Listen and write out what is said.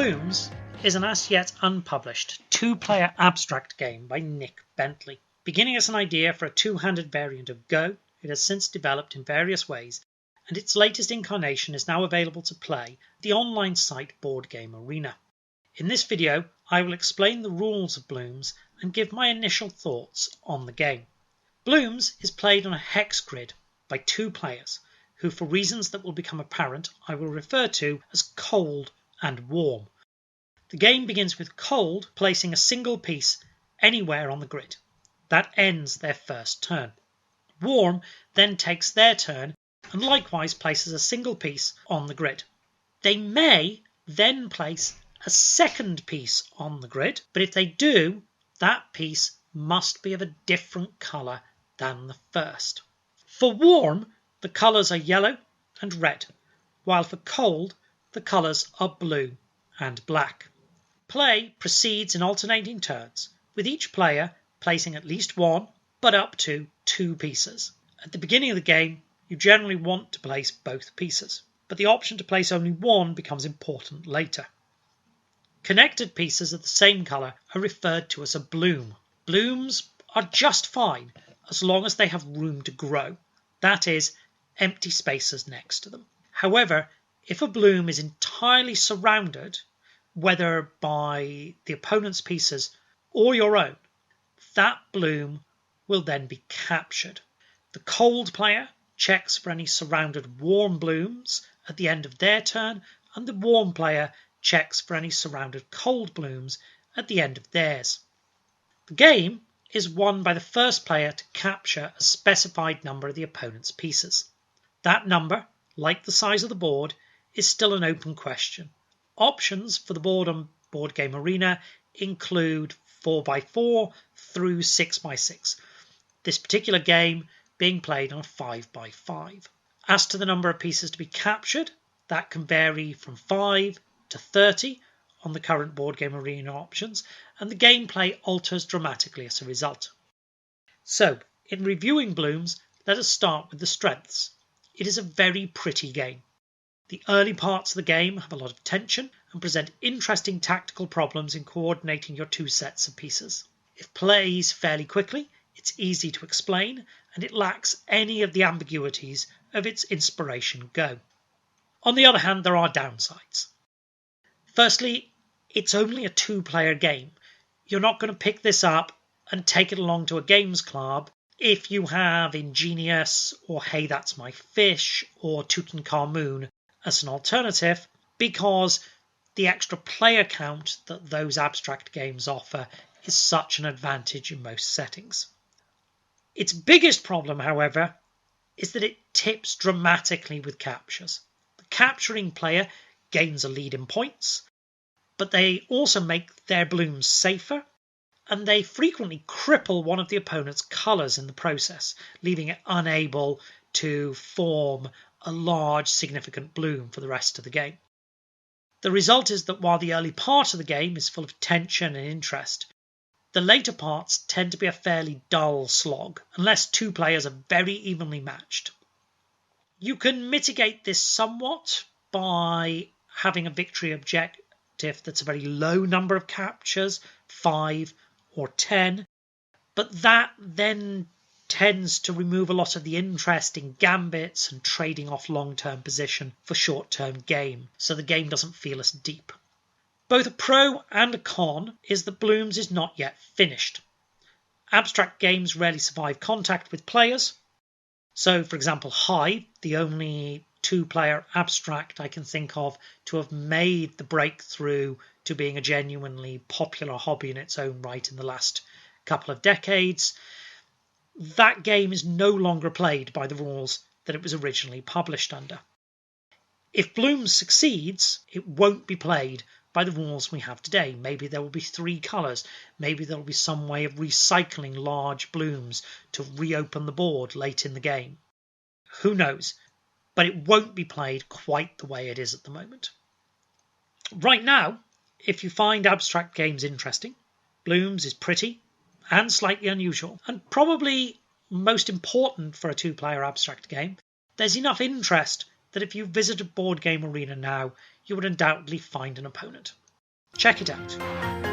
Blooms is an as yet unpublished two-player abstract game by Nick Bentley. Beginning as an idea for a two-handed variant of Go, it has since developed in various ways, and its latest incarnation is now available to play at the online site Board Game Arena. In this video, I will explain the rules of Blooms and give my initial thoughts on the game. Blooms is played on a hex grid by two players, who for reasons that will become apparent I will refer to as cold and warm. The game begins with cold placing a single piece anywhere on the grid. That ends their first turn. Warm then takes their turn and likewise places a single piece on the grid. They may then place a second piece on the grid, but if they do, that piece must be of a different colour than the first. For warm, the colours are yellow and red, while for cold, the colours are blue and black. Play proceeds in alternating turns, with each player placing at least one, but up to two pieces. At the beginning of the game, you generally want to place both pieces, but the option to place only one becomes important later. Connected pieces of the same colour are referred to as a bloom. Blooms are just fine as long as they have room to grow, that is, empty spaces next to them. However, if a bloom is entirely surrounded, whether by the opponent's pieces or your own, that bloom will then be captured. The cold player checks for any surrounded warm blooms at the end of their turn, and the warm player checks for any surrounded cold blooms at the end of theirs. The game is won by the first player to capture a specified number of the opponent's pieces. That number, like the size of the board, is still an open question. Options for the board on Board Game Arena include 4x4 through 6x6, this particular game being played on a 5x5. As to the number of pieces to be captured, that can vary from 5 to 30 on the current Board Game Arena options, and the gameplay alters dramatically as a result. So, in reviewing Blooms, let us start with the strengths. It is a very pretty game. The early parts of the game have a lot of tension and present interesting tactical problems in coordinating your two sets of pieces. It plays fairly quickly, it's easy to explain, and it lacks any of the ambiguities of its inspiration Go. On the other hand, there are downsides. Firstly, it's only a two-player game. You're not going to pick this up and take it along to a games club if you have Ingenious or Hey That's My Fish or Tutankhamun as an alternative, because the extra player count that those abstract games offer is such an advantage in most settings. Its biggest problem, however, is that it tips dramatically with captures. The capturing player gains a lead in points, but they also make their blooms safer, and they frequently cripple one of the opponent's colours in the process, leaving it unable to form a large significant bloom for the rest of the game. The result is that while the early part of the game is full of tension and interest, the later parts tend to be a fairly dull slog, unless two players are very evenly matched. You can mitigate this somewhat by having a victory objective that's a very low number of captures, 5 or 10, but that then tends to remove a lot of the interest in gambits and trading off long-term position for short-term game, so the game doesn't feel as deep. Both a pro and a con is that Blooms is not yet finished. Abstract games rarely survive contact with players. So, for example, Hive, the only two-player abstract I can think of to have made the breakthrough to being a genuinely popular hobby in its own right in the last couple of decades, that game is no longer played by the rules that it was originally published under. If Blooms succeeds, it won't be played by the rules we have today. Maybe there will be 3 colours. Maybe there will be some way of recycling large blooms to reopen the board late in the game. Who knows? But it won't be played quite the way it is at the moment. Right now, if you find abstract games interesting, Blooms is pretty and slightly unusual, and probably most important for a two-player abstract game, there's enough interest that if you visited Board Game Arena now, you would undoubtedly find an opponent. Check it out.